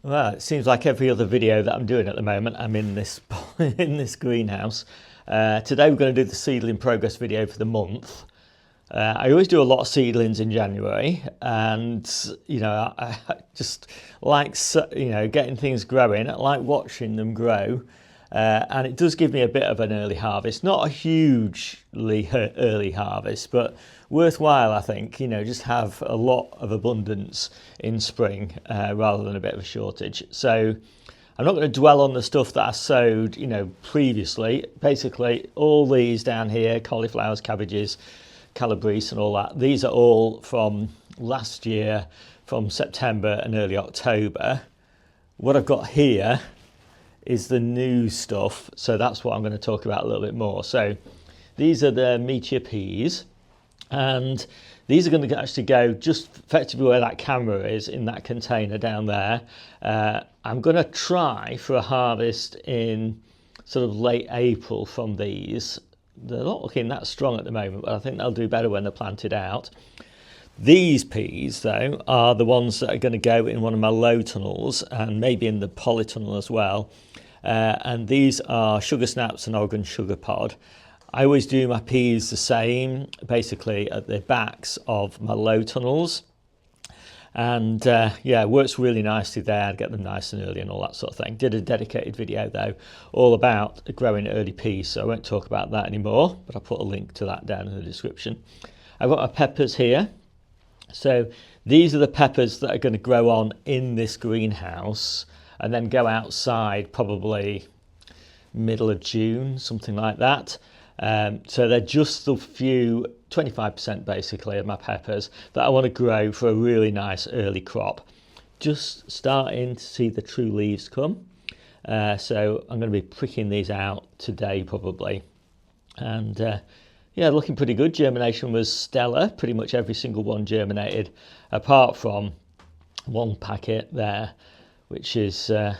Well, it seems like every other video that I'm doing at the moment, I'm in this in this greenhouse. Today we're going to do the seedling progress video for the month. I always do a lot of seedlings in January, and I just like getting things growing. I like watching them grow, and it does give me a bit of an early harvest. Not a hugely early harvest, but worthwhile, I think. Just have a lot of abundance in spring rather than a bit of a shortage. So I'm not going to dwell on the stuff that I sowed, previously. Basically, all these down here, cauliflowers, cabbages, calabrese and all that, these are all from last year, from September and early October. What I've got here is the new stuff, so that's what I'm going to talk about a little bit more. So these are the Meteor peas, and these are going to actually go just effectively where that camera is, in that container down there. I'm going to try for a harvest in sort of late April from these. They're not looking that strong at the moment, but I think they'll do better when they're planted out. These peas, though, are the ones that are going to go in one of my low tunnels and maybe in the polytunnel as well. And these are Sugar Snaps and Oregon Sugar Pod. I always do my peas the same, basically at the backs of my low tunnels. And yeah, it works really nicely there. Get them nice and early and all that sort of thing. Did a dedicated video though, all about growing early peas, so I won't talk about that anymore, but I'll put a link to that down in the description. I've got my peppers here. So these are the peppers that are going to grow on in this greenhouse and then go outside probably middle of June, something like that. So they're just a few, 25% basically of my peppers that I want to grow for a really nice early crop. Just starting to see the true leaves come. So I'm going to be pricking these out today probably. And yeah, looking pretty good. Germination was stellar. Pretty much every single one germinated, apart from one packet there, which is the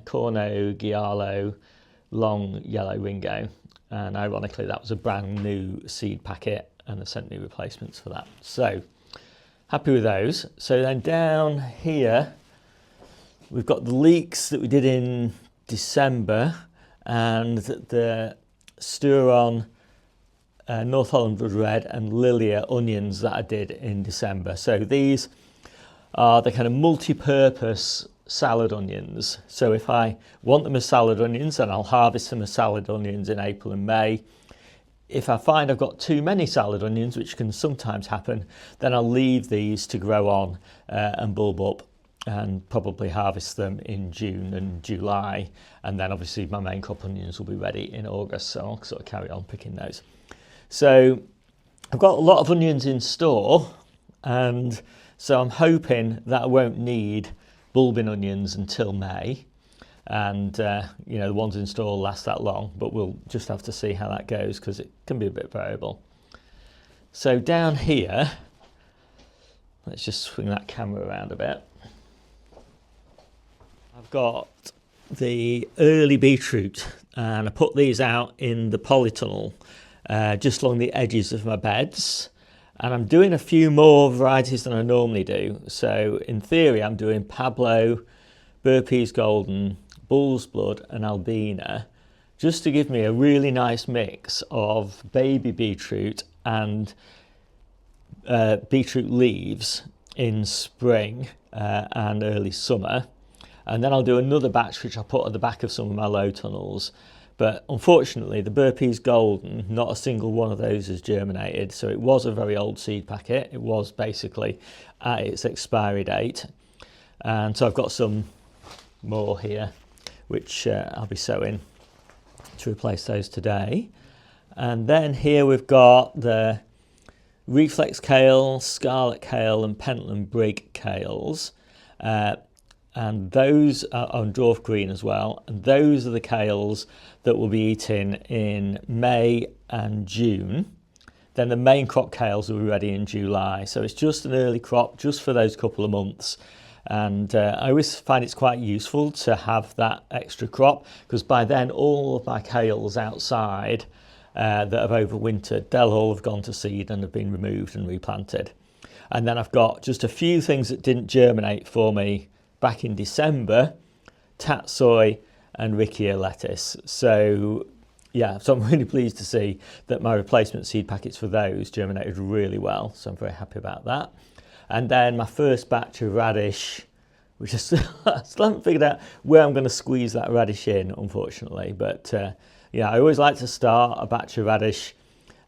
Corno Giallo long yellow Ringo, and ironically that was a brand new seed packet and I sent new replacements for that. So happy with those. So then down here we've got the leeks that we did in December and the Sturon North Holland Blood Red and Lilia onions that I did in December. So these are the kind of multi-purpose salad onions. So if I want them as salad onions, then I'll harvest them as salad onions in April and May. If I find I've got too many salad onions, which can sometimes happen, then I'll leave these to grow on and bulb up, and probably harvest them in June and July. And then obviously my main crop onions will be ready in August, so I'll sort of carry on picking those. So I've got a lot of onions in store, and so I'm hoping that I won't need bulbing onions until May, and the ones in store will last that long, but we'll just have to see how that goes because it can be a bit variable. So down here, let's just swing that camera around a bit. I've got the early beetroot, and I put these out in the polytunnel just along the edges of my beds. And I'm doing a few more varieties than I normally do. So in theory, I'm doing Pablo, Burpees Golden, Bull's Blood and Albina, just to give me a really nice mix of baby beetroot and beetroot leaves in spring and early summer. And then I'll do another batch which I'll put at the back of some of my low tunnels. But unfortunately, the Burpees Golden, not a single one of those has germinated. So it was a very old seed packet. It was basically at its expiry date. And so I've got some more here, which I'll be sowing to replace those today. And then here we've got the Reflex Kale, Scarlet Kale and Pentland Brig Kales. And those are on dwarf green as well, and those are the kales that we'll be eating in May and June. Then the main crop kales will be ready in July, so it's just an early crop just for those couple of months. And I always find it's quite useful to have that extra crop, because by then all of my kales outside that have overwintered, they'll all have gone to seed and have been removed and replanted. And then I've got just a few things that didn't germinate for me back in December, tatsoi and Riccia lettuce. So yeah, so I'm really pleased to see that my replacement seed packets for those germinated really well. So I'm very happy about that. And then my first batch of radish, which I still haven't figured out where I'm going to squeeze that radish in, unfortunately. But yeah, I always like to start a batch of radish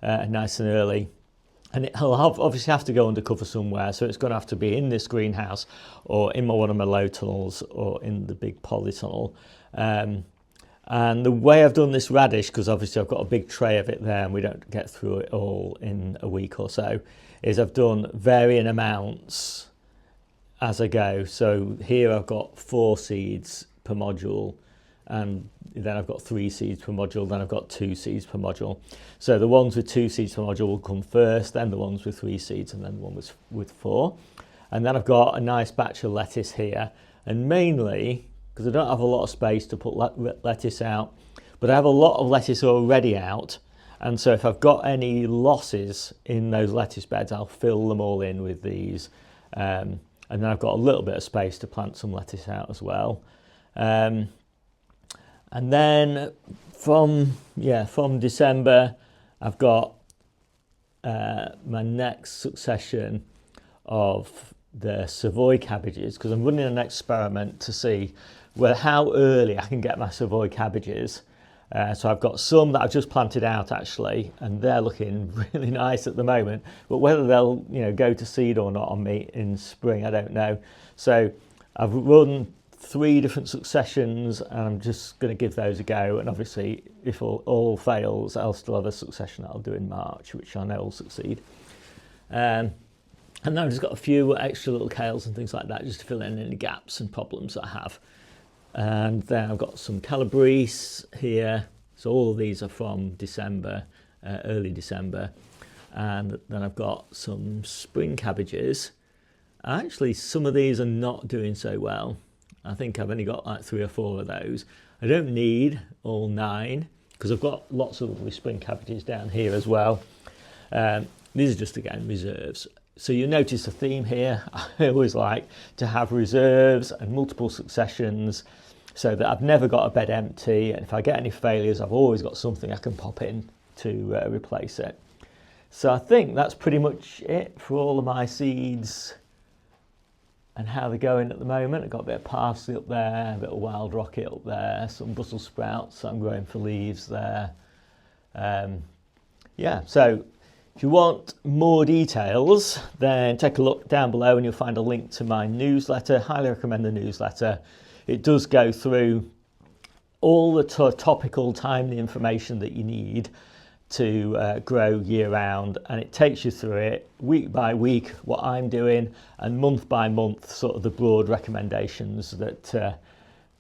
nice and early. And it'll obviously have to go under cover somewhere, so it's going to have to be in this greenhouse or in one of my low tunnels or in the big polytunnel. And the way I've done this radish, because obviously I've got a big tray of it there and we don't get through it all in a week or so, is I've done varying amounts as I go. So here I've got 4 seeds per module, and then I've got 3 seeds per module, then I've got 2 seeds per module. So the ones with 2 seeds per module will come first, then the ones with 3 seeds, and then the one with 4. And then I've got a nice batch of lettuce here, and mainly because I don't have a lot of space to put lettuce out, but I have a lot of lettuce already out, and so if I've got any losses in those lettuce beds, I'll fill them all in with these. And then I've got a little bit of space to plant some lettuce out as well. And then from December, I've got my next succession of the Savoy cabbages, because I'm running an experiment to see how early I can get my Savoy cabbages. So I've got some that I've just planted out actually, and they're looking really nice at the moment. But whether they'll go to seed or not on me in spring, I don't know. So I've run 3 different successions, and I'm just going to give those a go. And obviously, if all fails, I'll still have a succession that I'll do in March, which I know will succeed. And then I've just got a few extra little kales and things like that, just to fill in any gaps and problems that I have. And then I've got some calabrese here. So all of these are from December, early December. And then I've got some spring cabbages. Actually, some of these are not doing so well. I think I've only got like 3 or 4 of those. I don't need all 9 because I've got lots of lovely spring cabbages down here as well. These are just, again, reserves. So you notice a theme here. I always like to have reserves and multiple successions so that I've never got a bed empty, and if I get any failures, I've always got something I can pop in to replace it. So I think that's pretty much it for all of my seeds and how they're going at the moment. I've got a bit of parsley up there, a bit of wild rocket up there, some Brussels sprouts I'm growing for leaves there. Yeah, so if you want more details, then take a look down below and you'll find a link to my newsletter. Highly recommend the newsletter. It does go through all the topical, timely information that you need to grow year round, and it takes you through it week by week, what I'm doing, and month by month, sort of the broad recommendations that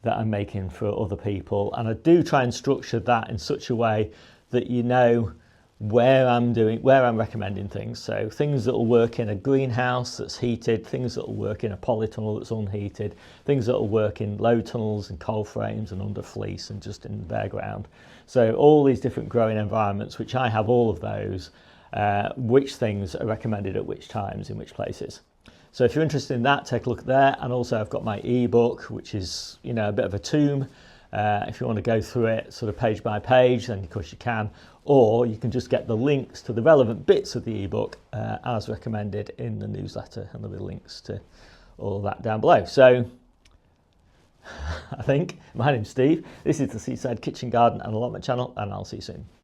I'm making for other people. And I do try and structure that in such a way that you know where I'm recommending things. So things that will work in a greenhouse that's heated, things that will work in a polytunnel that's unheated, things that will work in low tunnels and cold frames and under fleece and just in the bare ground. So all these different growing environments, which I have all of those, which things are recommended at which times in which places. So if you're interested in that, take a look there. And also I've got my ebook, which is a bit of a tome. If you want to go through it sort of page by page, then of course you can, or you can just get the links to the relevant bits of the ebook as recommended in the newsletter, and there'll be links to all of that down below. So I think my name's Steve. This is the Seaside Kitchen Garden and Allotment channel, and I'll see you soon.